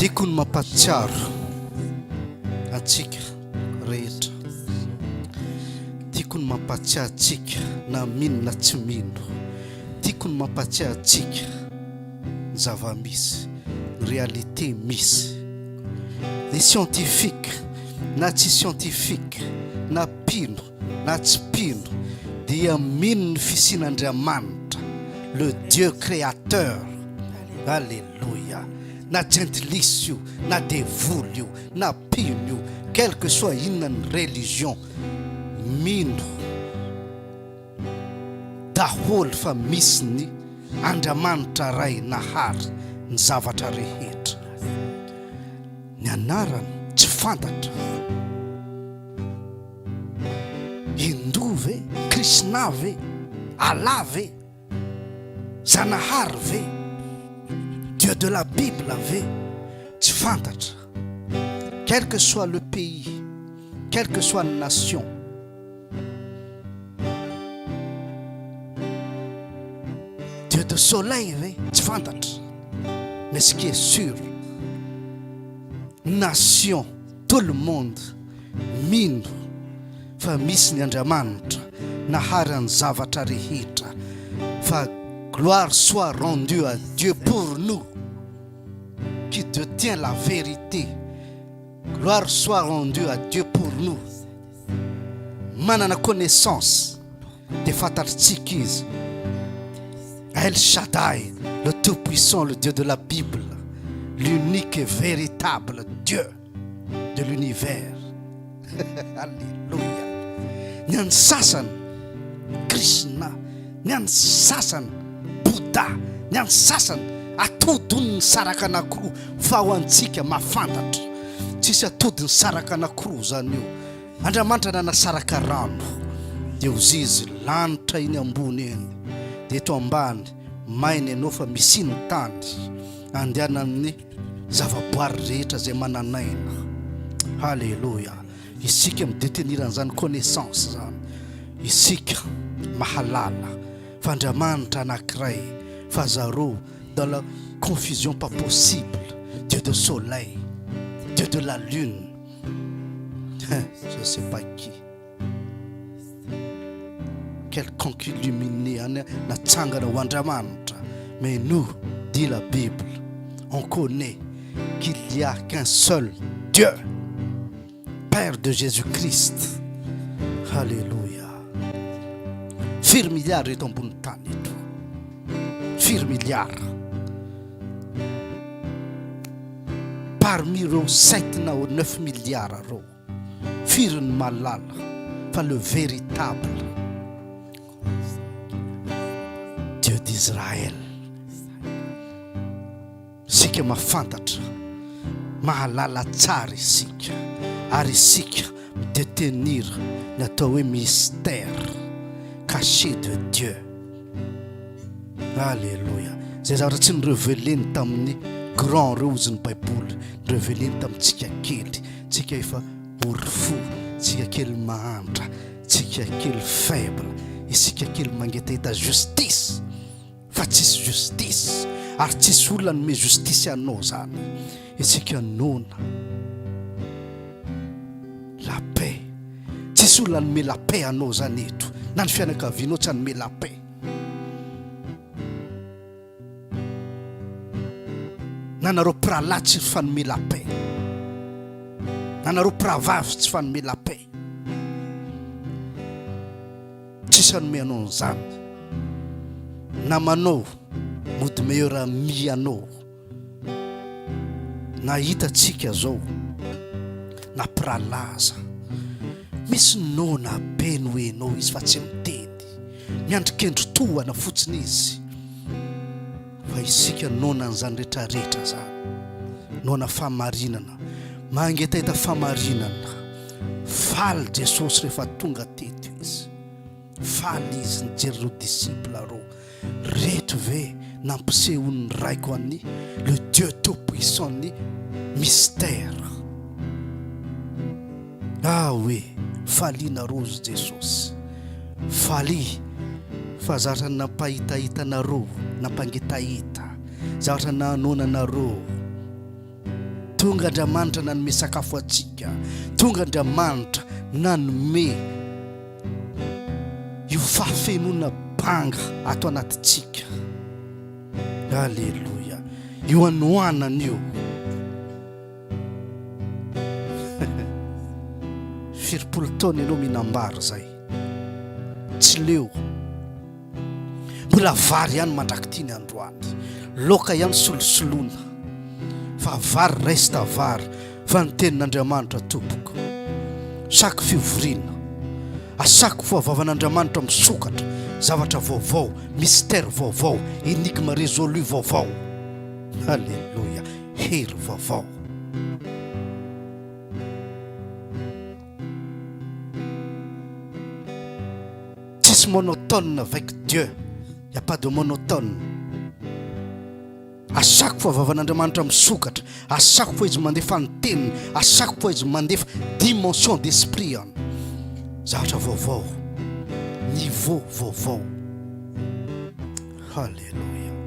Tiako ny mampatsiaro antsika rehetra. Tiako ny mampatsiaro antsika na mino na tsy mino. Tiako ny mampatsiaro antsika ny zava-misy, ny réalité misy. Ny scientifique na tsy scientifique, na pino na tsy pino, dia mino ny fisian'Andriamanitra, le Dieu créateur. Alléluia. Na gentlisy io, na devoly io, na pino io, quelle que soit inona ny religion, mino daholo fa misy ny Andriamanitra ray nahary ny zavatra rehetra. Ny anarany tsy fantatra. Hindu ve, Krishna ve, Allah ve, Zanahary ve, Dieu de la Bible ve, tsy fantatra. Quel que soit le pays, quelle que soit la nation, Dieu de soleil ve, tsy fantatra. Mais ce qui est sûr, nation, tout le monde mino fa misy ny Andriamanitra nahary ny zavatra rehetra. Fa gloire soit rendue à Dieu pour nous qui détient la vérité. Gloire soit rendue à Dieu pour nous. Manana connaissance des fantastiques izy. El Shaddai, le tout-puissant, le Dieu de la Bible, l'unique et véritable Dieu de l'univers. Alléluia. Ny an'ny sasany Krishna, ny an'ny sasany Bouddha, ny an'ny sasany atodiny ny saraka anankiroa. Fa ho antsika mafantatra, tsisy atodiny saraka anankiroa zany io. Andriamanitra nanasaraka rano, dia ozy izy lanitra iny ambony eny, dia eto ambany mainy ianao fa misy ny tany andehanan'ny zavaboary rehetra zay mananaina. Alléluia. Isika midétenir an'izany connaissance zany. Isika mahalala fa Andriamanitra anankiray, fa zareo dans la confusion pas possible. Dieu de soleil, Dieu de la lune, je ne sais pas qui, quelconque illuminé natsangana ho Andriamanitra. Mais nous, dit la Bible, on connaît qu'il n'y a qu'un seul Dieu, Père de Jésus-Christ. Alléluia. 4 milliards eto ambony tany eto. 4 milliards. Parmi ireo 7 na 9 milliards reo, firy ny mahalala fa le véritable Dieu d'Israël. Isika mafantatra, mahalala tsara isika, ary isika midétenir ny atao hoe mystère caché de Dieu. Alléluia. Zay zavatra tsy nireveleny tamin'ny grand reo ozy ny Baiboly, nireveleny tamintsika kely. Tsika efa orifo, tsika kely mahantra, tsika kely faible, isika kely mangetahita justice. Fa tsisy justice, ary tsisy olona nome justice anao zany. Isika nona la paix. Tsisy olona nome la paix anao zany eto. Na ny fianakavianao tsy hanome la paix. Nanareo prala tsy fanome la paix. Nanareo pravavy tsy fanome la paix. Tsisy hanome anao zany. Namanao mody meilleur ami anao. Na hitatsika zao na pralaza, misy nona be no enao izy fa tsy miteny, miandrikendry tohana fotsiny izy. Fa isika nona an'izany rehetrarehetra zany, nona famarinana, mangetahita famarinana. Faly Jesosy rehefa tonga teto izy, faly izy nijery reo disciple reo. Reto ve nampiseho ny raiko an'ny le Dieu tout-puissant ny mystère. Ah oui, falina rozy Jesosy. Fali fa zavatra nampahitahitanareo, nampangitahita, zavatra nanonanareo tonga Andriamanitra nanome sakafo atsika, tonga Andriamanitra nanome io fahafenona banga ato anatitsika. Alleluia. Io anohanana io firipolo taona ianao mihinam-bary zay, tsy leo, mbola vary ihany mandrakitiny androany, loka ihany solosoloana, fa vary resta vary, fa ny tenin'Andriamanitra tompoko. Chaque fivoriana, a chaque fois vavan'Andriamanitra misokatra zavatra vaovao, mystère vaovao, énigme résolu vaovao. Alléluia. Hery vaovao. Tsisy monotone avec Dieu. Il n'y a pas de monotone. À chaque fois vavan'Andriamanitra misokatra, à chaque fois izy mandefa ny teniny, à chaque fois izy mandefa dimension d'esprit any. Zavatra vaovao, niveau vaovao. Alléluia.